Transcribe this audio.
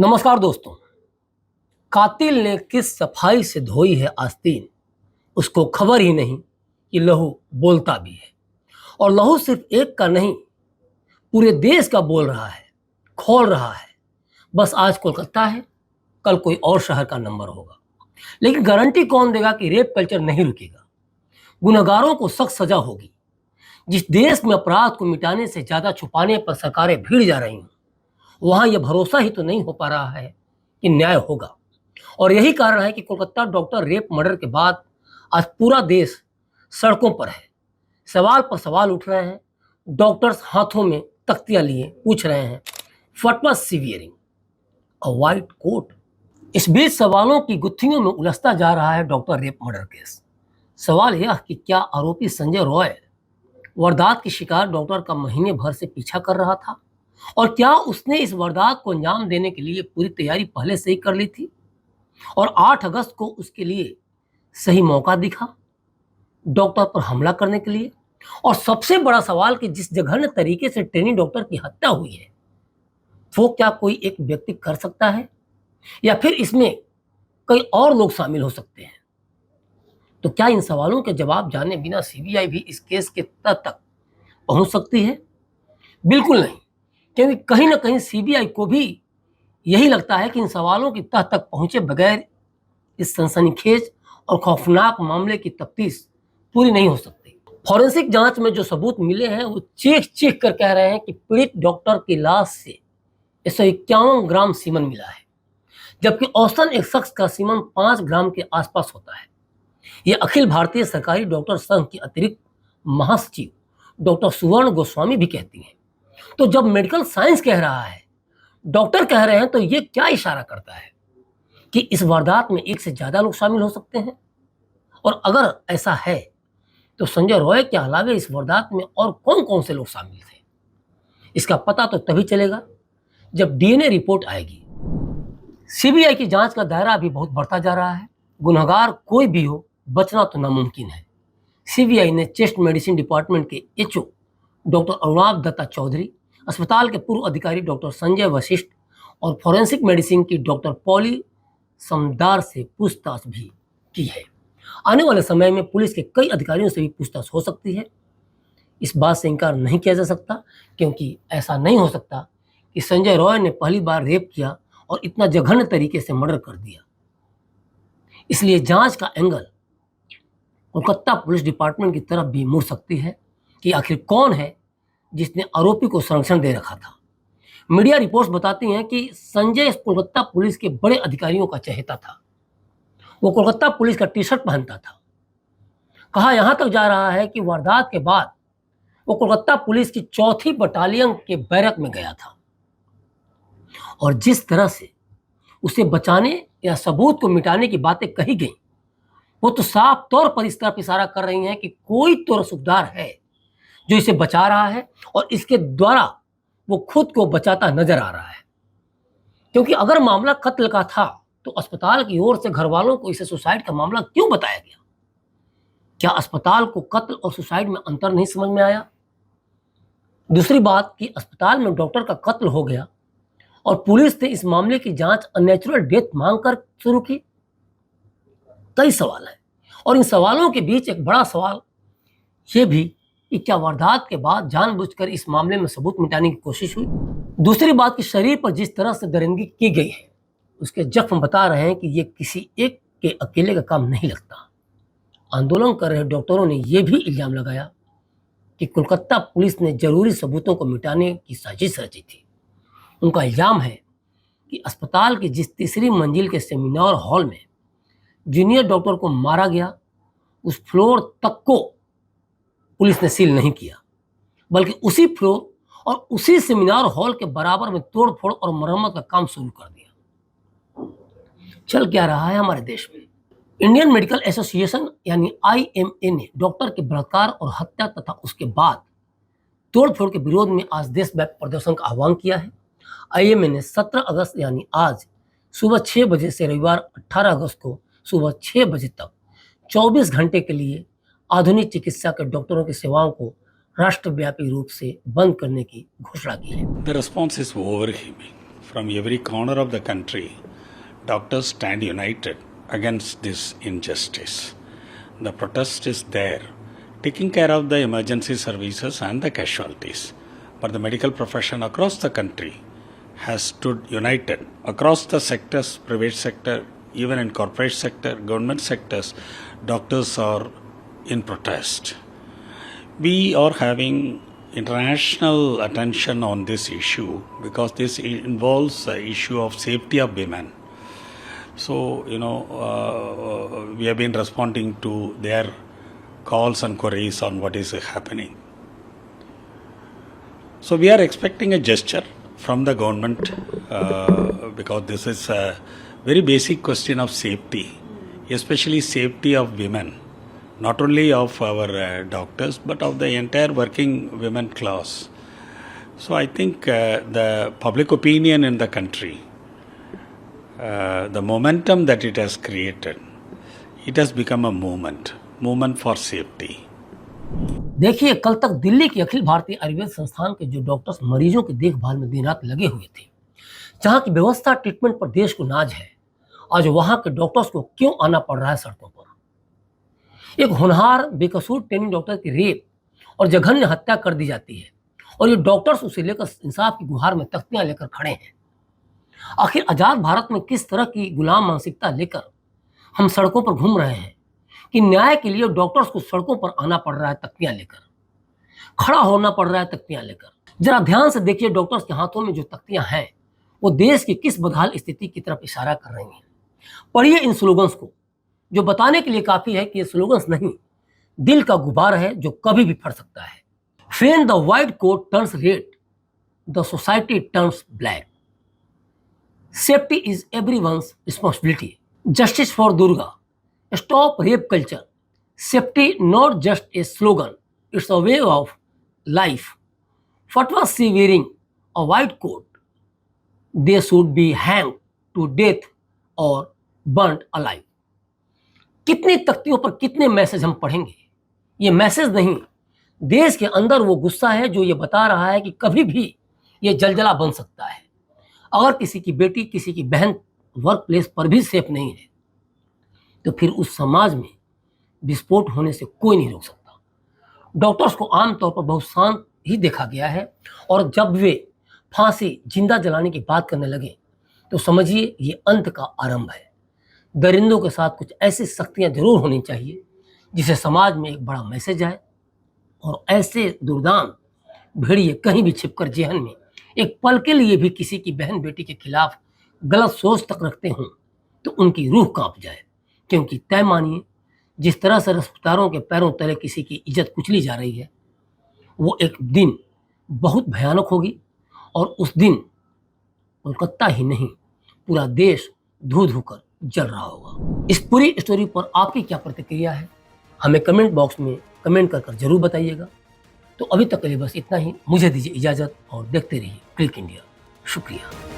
नमस्कार दोस्तों। कातिल ने किस सफाई से धोई है आस्तीन, उसको खबर ही नहीं कि लहू बोलता भी है। और लहू सिर्फ एक का नहीं, पूरे देश का बोल रहा है, खोल रहा है। बस आज कोलकाता है, कल कोई और शहर का नंबर होगा। लेकिन गारंटी कौन देगा कि रेप कल्चर नहीं रुकेगा? गुनहगारों को सख्त सजा होगी। जिस देश में अपराध को मिटाने से ज्यादा छुपाने पर सरकारें भीड़ जा रही हैं, वहां यह भरोसा ही तो नहीं हो पा रहा है कि न्याय होगा। और यही कारण है कि कोलकाता डॉक्टर रेप मर्डर के बाद आज पूरा देश सड़कों पर है। सवाल पर सवाल उठ रहे हैं। डॉक्टर्स हाथों में तख्तियां लिए पूछ रहे हैं, what was she wearing a white coat? इस बीच सवालों की गुत्थियों में उलझता जा रहा है डॉक्टर रेप मर्डर केस। सवाल यह कि क्या आरोपी संजय रॉय वारदात की शिकार डॉक्टर का महीने भर से पीछा कर रहा था, और क्या उसने इस वारदात को अंजाम देने के लिए पूरी तैयारी पहले से ही कर ली थी और 8 अगस्त को उसके लिए सही मौका दिखा डॉक्टर पर हमला करने के लिए? और सबसे बड़ा सवाल कि जिस जघन्य तरीके से ट्रेनी डॉक्टर की हत्या हुई है, वो क्या कोई एक व्यक्ति कर सकता है या फिर इसमें कई और लोग शामिल हो सकते हैं? तो क्या इन सवालों के जवाब जाने बिना सीबीआई भी इस केस के तह तक पहुंच सकती है? बिल्कुल नहीं, क्योंकि कहीं ना कहीं सीबीआई को भी यही लगता है कि इन सवालों की तह तक पहुंचे बगैर इस सनसनीखेज और खौफनाक मामले की तफ्तीश पूरी नहीं हो सकती। फॉरेंसिक जांच में जो सबूत मिले हैं वो चीख चीख कर कह रहे हैं कि पीड़ित डॉक्टर की लाश से 151 ग्राम सीमन मिला है, जबकि औसतन एक शख्स का सीमन 5 ग्राम के आसपास होता है। यह अखिल भारतीय सरकारी डॉक्टर संघ की अतिरिक्त महासचिव डॉक्टर सुवर्ण गोस्वामी भी कहती हैं। तो जब मेडिकल साइंस कह रहा है, डॉक्टर कह रहे हैं, तो ये क्या इशारा करता है कि इस वारदात में एक से ज्यादा लोग शामिल हो सकते हैं? और अगर ऐसा है तो संजय रॉय के अलावा इस वारदात में और कौन कौन से लोग शामिल थे? इसका पता तो तभी चलेगा जब डीएनए रिपोर्ट आएगी। सीबीआई की जांच का दायरा अभी बहुत बढ़ता जा रहा है। गुनहगार कोई भी हो, बचना तो नामुमकिन है। सीबीआई ने चेस्ट मेडिसिन डिपार्टमेंट के एचओ डॉक्टर अरुणाभ दत्ता चौधरी, अस्पताल के पूर्व अधिकारी डॉक्टर संजय वशिष्ठ और फॉरेंसिक मेडिसिन की डॉक्टर पॉली समदार से पूछताछ भी की है। आने वाले समय में पुलिस के कई अधिकारियों से भी पूछताछ हो सकती है। इस बात से इनकार नहीं किया जा सकता, क्योंकि ऐसा नहीं हो सकता कि संजय रॉय ने पहली बार रेप किया और इतना जघन्य तरीके से मर्डर कर दिया। इसलिए जांच का एंगल कोलकाता पुलिस डिपार्टमेंट की तरफ भी मुड़ सकती है कि आखिर कौन है जिसने आरोपी को संरक्षण दे रखा था। मीडिया रिपोर्ट्स बताती हैं कि संजय कोलकाता पुलिस के बड़े अधिकारियों का चहेता था। वो कोलकाता पुलिस का टी शर्ट पहनता था। कहा यहां तक जा रहा है कि वारदात के बाद वो कोलकाता पुलिस की 4थी बटालियन के बैरक में गया था। और जिस तरह से उसे बचाने या सबूत को मिटाने की बातें कही गई, वो तो साफ तौर पर इस तरफ इशारा कर रही हैं कि कोई तो रसूखदार है जो इसे बचा रहा है और इसके द्वारा वो खुद को बचाता नजर आ रहा है। क्योंकि अगर मामला कत्ल का था तो अस्पताल की ओर से घर वालों को इसे सुसाइड का मामला क्यों बताया गया? क्या अस्पताल को कत्ल और सुसाइड में अंतर नहीं समझ में आया? दूसरी बात कि अस्पताल में डॉक्टर का कत्ल हो गया और पुलिस ने इस मामले की जांच अननेचुरल डेथ मांगकर शुरू की। कई सवाल हैं और इन सवालों के बीच एक बड़ा सवाल ये भी कि क्या वारदात के बाद जानबूझकर इस मामले में सबूत मिटाने की कोशिश हुई? दूसरी बात कि शरीर पर जिस तरह से दरिंदगी की गई है, उसके जख्म बता रहे हैं कि ये किसी एक के अकेले का काम नहीं लगता। आंदोलन कर रहे डॉक्टरों ने यह भी इल्जाम लगाया कि कोलकाता पुलिस ने जरूरी सबूतों को मिटाने की साजिश रची थी। उनका इल्जाम है कि अस्पताल की जिस तीसरी मंजिल के सेमिनार हॉल में जूनियर डॉक्टर को मारा गया, उस फ्लोर तक को पुलिस ने सील नहीं किया, बल्कि उसी फ्लोर और उसी सेमिनार हॉल के बराबर में तोड़फोड़ और मरम्मत का काम शुरू कर दिया। चल क्या रहा है हमारे देश में? इंडियन मेडिकल एसोसिएशन यानी आईएमए ने डॉक्टर के बलात्कार और हत्या तथा उसके बाद तोड़फोड़ के विरोध में आज देशव्यापी प्रदर्शन का आह्वान किया है। आईएमए ने 17 अगस्त यानी आज सुबह 6 बजे से रविवार 18 अगस्त को सुबह 6 बजे तक 24 घंटे के लिए आधुनिक चिकित्सा के डॉक्टरों की सेवाओं को राष्ट्रव्यापी रूप से बंद करने की घोषणा की है। The response is overwhelming from every corner of the country, doctors stand united against this injustice. The protest is there, taking care of the emergency services and the casualties. But the medical profession across the country has stood united across the sectors, private sector, even in corporate sector, government sectors. Doctors are in protest. We are having international attention on this issue because this involves the issue of safety of women. So, we have been responding to their calls and queries on what is happening. So, we are expecting a gesture from the government because this is a very basic question of safety, especially safety of women. Not only of our doctors, but of the entire working women class. So I think the public opinion in the country, the momentum that it has created, it has become a movement for safety. देखिए, कल तक दिल्ली के अखिल भारतीय आयुर्वेद संस्थान के जो doctors मरीजों की देखभाल में दिन रात लगे हुए थे, जहां की व्यवस्था ट्रीटमेंट पर देश को नाज है, आज वहां के डॉक्टर्स को क्यों आना पड़ रहा है सड़कों पर। एक होनहार बेकसूर ट्रेनिंग डॉक्टर की रेप और जघन्य हत्या कर दी जाती है और ये डॉक्टर्स उसे लेकर इंसाफ की गुहार में तख्तियां लेकर खड़े हैं। आखिर आजाद भारत में किस तरह की गुलाम मानसिकता लेकर हम सड़कों पर घूम रहे हैं कि न्याय के लिए डॉक्टर्स को सड़कों पर आना पड़ रहा है तख्तियां लेकर, खड़ा होना पड़ रहा है तख्तियां लेकर। जरा ध्यान से देखिए, डॉक्टर्स के हाथों में जो तख्तियां हैं वो देश की किस बदहाल स्थिति की तरफ इशारा कर रही हैं। पढ़िए इन स्लोगन्स को, जो बताने के लिए काफी है कि ये स्लोगन्स नहीं, दिल का गुब्बार है जो कभी भी फट सकता है। When the white coat turns red, the society turns black. Safety is everyone's responsibility. Justice for Durga. Stop rape culture. Safety not just a slogan, it's a way of life. What was she wearing? A white coat. They should be hanged to death or burnt alive. कितनी तख्तियों पर कितने message हम पढ़ेंगे। ये message नहीं, देश के अंदर वो गुस्सा है जो ये बता रहा है कि कभी भी ये जलजला बन सकता है। अगर किसी की बेटी, किसी की बहन वर्क प्लेस पर भी सेफ नहीं है तो फिर उस समाज में विस्फोट होने से कोई नहीं रोक सकता। डॉक्टर्स को आमतौर पर बहुत शांत ही देखा गया है और जब वे फांसी, जिंदा जलाने की बात करने लगे तो समझिए ये अंत का आरंभ है। दरिंदों के साथ कुछ ऐसी सख्तियां जरूर होनी चाहिए जिससे समाज में एक बड़ा मैसेज आए और ऐसे दुर्दान भेड़िए कहीं भी छिपकर जेहन में एक पल के लिए भी किसी की बहन बेटी के खिलाफ गलत सोच तक रखते हों तो उनकी रूह कांप जाए। क्योंकि तय मानिए, जिस तरह से रफ्तारों के पैरों तले किसी की इज्जत कुचली जा रही है, वो एक दिन बहुत भयानक होगी और उस दिन कोलकाता ही नहीं, पूरा देश धू धू कर जल रहा होगा। इस पूरी स्टोरी पर आपकी क्या प्रतिक्रिया है, हमें कमेंट बॉक्स में कमेंट कर जरूर बताइएगा। तो अभी तक के लिए बस इतना ही। मुझे दीजिए इजाज़त और देखते रहिए क्लिक इंडिया। शुक्रिया।